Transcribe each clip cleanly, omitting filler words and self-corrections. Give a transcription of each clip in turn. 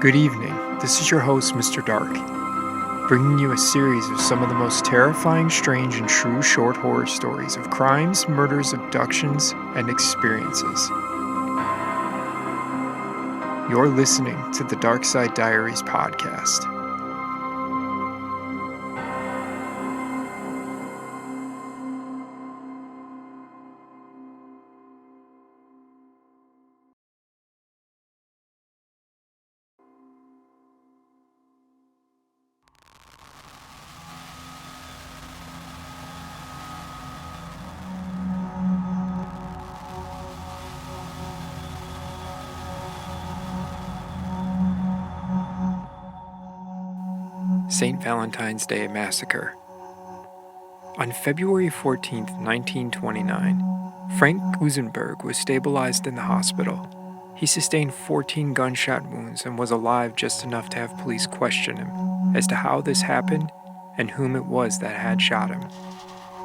Good evening, this is your host, Mr. Dark, bringing you a series of some of the most terrifying, strange, and true short horror stories of crimes, murders, abductions, and experiences. You're listening to the Dark Side Diaries podcast. St. Valentine's Day Massacre. On February 14, 1929, Frank Gusenberg was stabilized in the hospital. He sustained 14 gunshot wounds and was alive just enough to have police question him as to how this happened and whom it was that had shot him.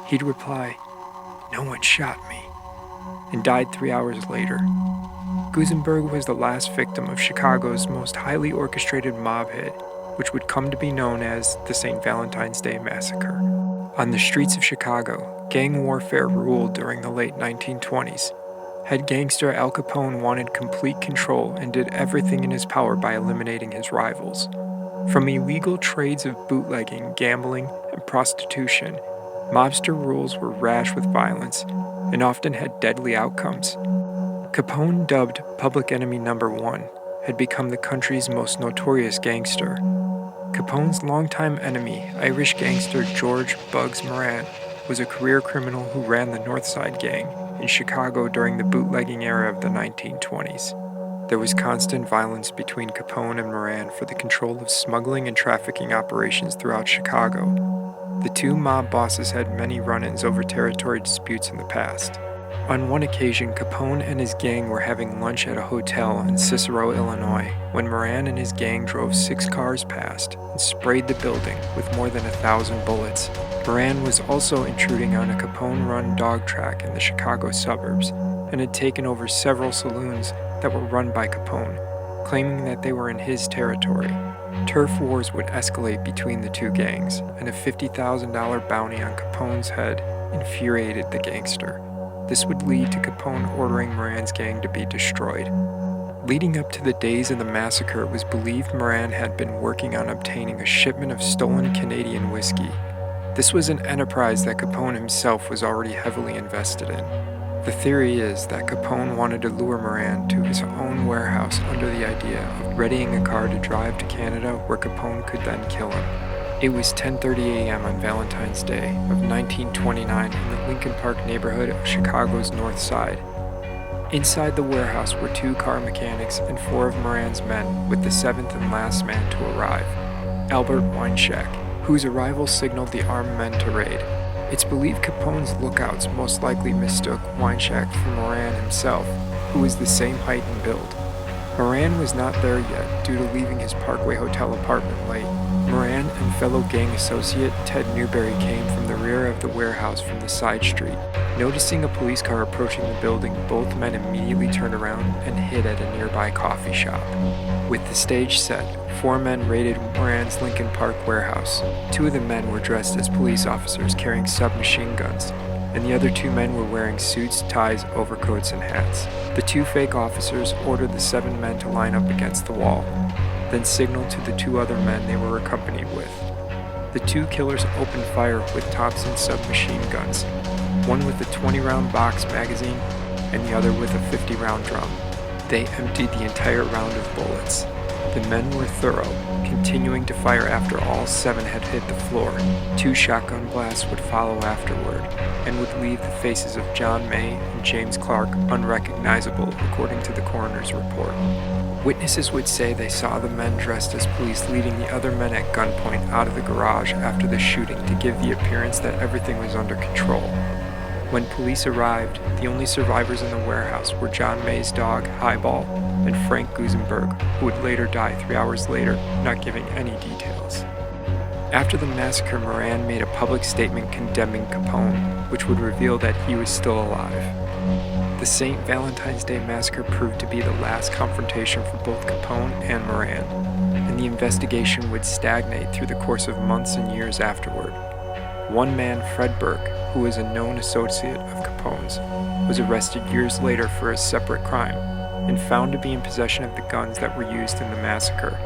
He'd reply, "No one shot me," and died 3 hours later. Gusenberg was the last victim of Chicago's most highly orchestrated mob hit, which would come to be known as the St. Valentine's Day Massacre. On the streets of Chicago, gang warfare ruled during the late 1920s. Head gangster Al Capone wanted complete control and did everything in his power by eliminating his rivals. From illegal trades of bootlegging, gambling, and prostitution, mobster rules were rash with violence and often had deadly outcomes. Capone, dubbed Public Enemy Number 1, had become the country's most notorious gangster. Capone's longtime enemy, Irish gangster George "Bugs" Moran, was a career criminal who ran the North Side Gang in Chicago during the bootlegging era of the 1920s. There was constant violence between Capone and Moran for the control of smuggling and trafficking operations throughout Chicago. The two mob bosses had many run-ins over territory disputes in the past. On one occasion, Capone and his gang were having lunch at a hotel in Cicero, Illinois, when Moran and his gang drove 6 cars past and sprayed the building with more than 1,000 bullets. Moran was also intruding on a Capone-run dog track in the Chicago suburbs and had taken over several saloons that were run by Capone, claiming that they were in his territory. Turf wars would escalate between the two gangs, and a $50,000 bounty on Capone's head infuriated the gangster. This would lead to Capone ordering Moran's gang to be destroyed. Leading up to the days of the massacre, it was believed Moran had been working on obtaining a shipment of stolen Canadian whiskey. This was an enterprise that Capone himself was already heavily invested in. The theory is that Capone wanted to lure Moran to his own warehouse under the idea of readying a car to drive to Canada where Capone could then kill him. It was 10:30 a.m. on Valentine's Day of 1929 in the Lincoln Park neighborhood of Chicago's North Side. Inside the warehouse were 2 car mechanics and 4 of Moran's men, with the 7th and last man to arrive, Albert Weinschak, whose arrival signaled the armed men to raid. It's believed Capone's lookouts most likely mistook Weinschak for Moran himself, who was the same height and build. Moran was not there yet due to leaving his Parkway Hotel apartment late. Moran and fellow gang associate Ted Newberry came from the rear of the warehouse from the side street. Noticing a police car approaching the building, both men immediately turned around and hid at a nearby coffee shop. With the stage set, 4 men raided Moran's Lincoln Park warehouse. 2 of the men were dressed as police officers carrying submachine guns, and the other 2 men were wearing suits, ties, overcoats, and hats. The 2 fake officers ordered the 7 men to line up against the wall, then signaled to the 2 other men they were accompanied with. The 2 killers opened fire with Thompson submachine guns, one with a 20-round box magazine and the other with a 50-round drum. They emptied the entire round of bullets. The men were thorough, continuing to fire after all 7 had hit the floor. 2 shotgun blasts would follow afterward, and would leave the faces of John May and James Clark unrecognizable, according to the coroner's report. Witnesses would say they saw the men dressed as police leading the other men at gunpoint out of the garage after the shooting to give the appearance that everything was under control. When police arrived, the only survivors in the warehouse were John May's dog, Highball, and Frank Gusenberg, who would later die 3 hours later, not giving any details. After the massacre, Moran made a public statement condemning Capone, which would reveal that he was still alive. The St. Valentine's Day Massacre proved to be the last confrontation for both Capone and Moran. and the investigation would stagnate through the course of months and years afterward. One man, Fred Burke, who was a known associate of Capone's, was arrested years later for a separate crime and found to be in possession of the guns that were used in the massacre.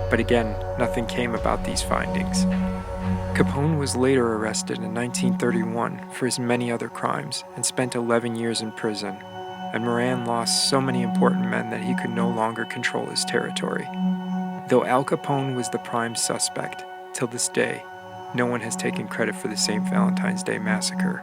But again, nothing came about these findings. Capone was later arrested in 1931 for his many other crimes and spent 11 years in prison, and Moran lost so many important men that he could no longer control his territory. Though Al Capone was the prime suspect, till this day, no one has taken credit for the St. Valentine's Day Massacre.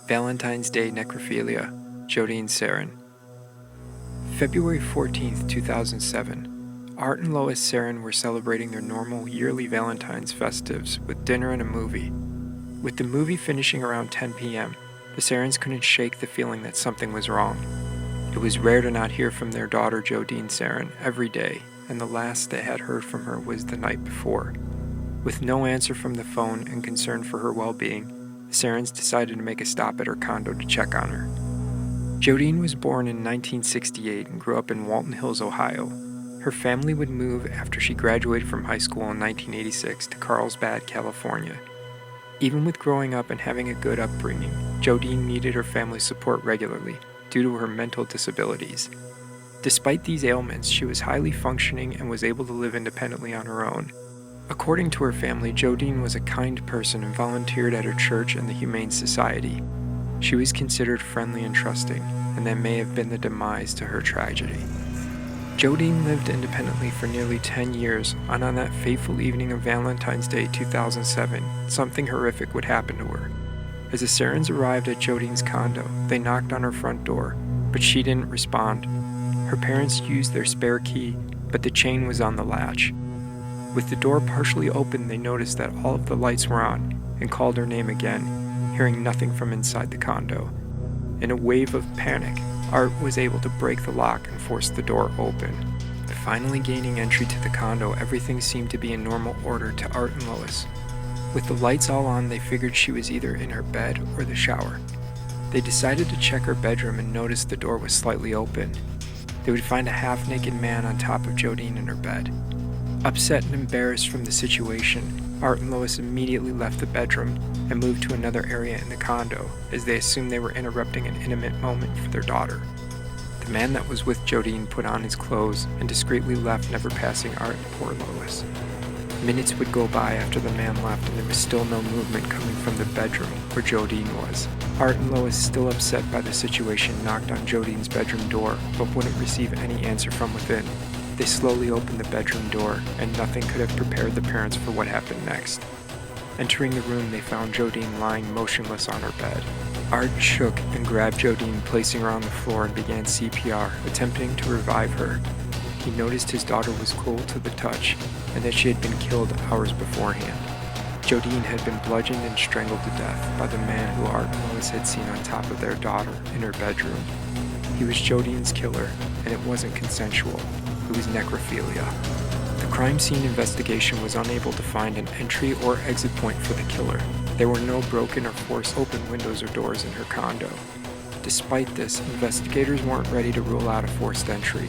Valentines Day Necrophilia, Jodine Serrin. February 14, 2007, Art and Lois Serrin were celebrating their normal yearly Valentine's festives with dinner and a movie. With the movie finishing around 10 p.m., the Serrins couldn't shake the feeling that something was wrong. It was rare to not hear from their daughter Jodine Serrin every day, and the last they had heard from her was the night before. With no answer from the phone and concern for her well-being, the Serrins decided to make a stop at her condo to check on her. Jodine was born in 1968 and grew up in Walton Hills, Ohio. Her family would move after she graduated from high school in 1986 to Carlsbad, California. Even with growing up and having a good upbringing, Jodine needed her family's support regularly due to her mental disabilities. Despite these ailments, she was highly functioning and was able to live independently on her own. According to her family, Jodine was a kind person and volunteered at her church and the Humane Society. She was considered friendly and trusting, and that may have been the demise to her tragedy. Jodine lived independently for nearly 10 years, and on that fateful evening of Valentine's Day 2007, something horrific would happen to her. As the Serrins arrived at Jodine's condo, they knocked on her front door, but she didn't respond. Her parents used their spare key, but the chain was on the latch. With the door partially open, they noticed that all of the lights were on and called her name again, hearing nothing from inside the condo. In a wave of panic, Art was able to break the lock and force the door open. Finally gaining entry to the condo, everything seemed to be in normal order to Art and Lois. With the lights all on, they figured she was either in her bed or the shower. They decided to check her bedroom and noticed the door was slightly open. They would find a half-naked man on top of Jodine in her bed. Upset and embarrassed from the situation, Art and Lois immediately left the bedroom and moved to another area in the condo, as they assumed they were interrupting an intimate moment for their daughter. The man that was with Jodine put on his clothes and discreetly left, never passing Art or Lois. Minutes would go by after the man left, and there was still no movement coming from the bedroom where Jodine was. Art and Lois, still upset by the situation, knocked on Jodine's bedroom door, but wouldn't receive any answer from within. They slowly opened the bedroom door, and nothing could have prepared the parents for what happened next. Entering the room, they found Jodine lying motionless on her bed. Art shook and grabbed Jodine, placing her on the floor, and began CPR, attempting to revive her. He noticed his daughter was cold to the touch, and that she had been killed hours beforehand. Jodine had been bludgeoned and strangled to death by the man who Art and Lois had seen on top of their daughter in her bedroom. He was Jodine's killer, and it wasn't consensual. It was necrophilia. The crime scene investigation was unable to find an entry or exit point for the killer. There were no broken or forced open windows or doors in her condo. Despite this, investigators weren't ready to rule out a forced entry.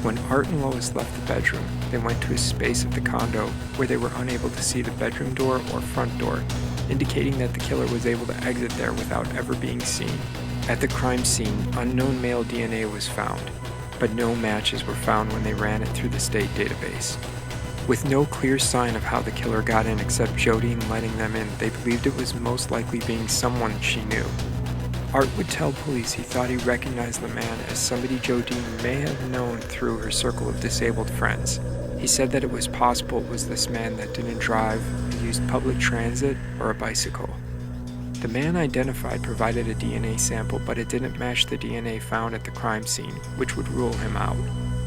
When Art and Lois left the bedroom, they went to a space of the condo where they were unable to see the bedroom door or front door, indicating that the killer was able to exit there without ever being seen. At the crime scene, unknown male DNA was found, but no matches were found when they ran it through the state database. With no clear sign of how the killer got in except Jodine letting them in, they believed it was most likely being someone she knew. Art would tell police he thought he recognized the man as somebody Jodine may have known through her circle of disabled friends. He said that it was possible it was this man that didn't drive and used public transit or a bicycle. The man identified provided a DNA sample, but it didn't match the DNA found at the crime scene, which would rule him out.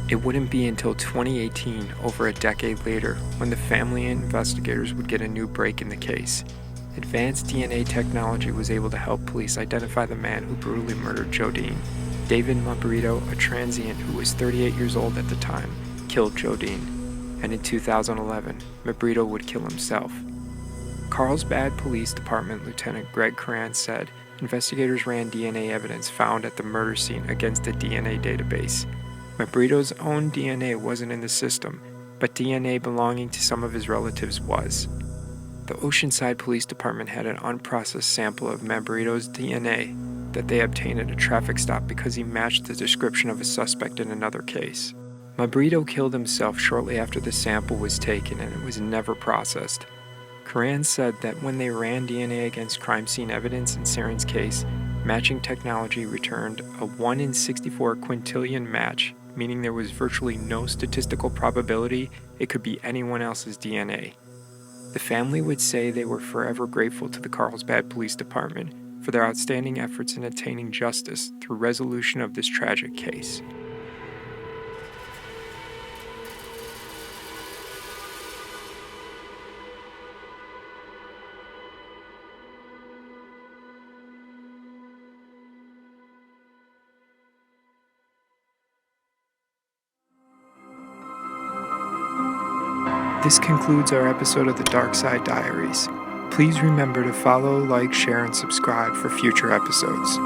It wouldn't be until 2018, over a decade later, when the family and investigators would get a new break in the case. Advanced DNA technology was able to help police identify the man who brutally murdered Jodine. David Mabrito, a transient who was 38 years old at the time, killed Jodine, and in 2011, Mabrito would kill himself. Carlsbad Police Department Lieutenant Greg Coran said investigators ran DNA evidence found at the murder scene against a DNA database. Mabrito's own DNA wasn't in the system, but DNA belonging to some of his relatives was. The Oceanside Police Department had an unprocessed sample of Mabrito's DNA that they obtained at a traffic stop because he matched the description of a suspect in another case. Mabrito killed himself shortly after the sample was taken, and it was never processed. Coran said that when they ran DNA against crime scene evidence in Serrin's case, matching technology returned a 1 in 64 quintillion match, meaning there was virtually no statistical probability it could be anyone else's DNA. The family would say they were forever grateful to the Carlsbad Police Department for their outstanding efforts in attaining justice through resolution of this tragic case. This concludes our episode of the Dark Side Diaries. Please remember to follow, like, share, and subscribe for future episodes.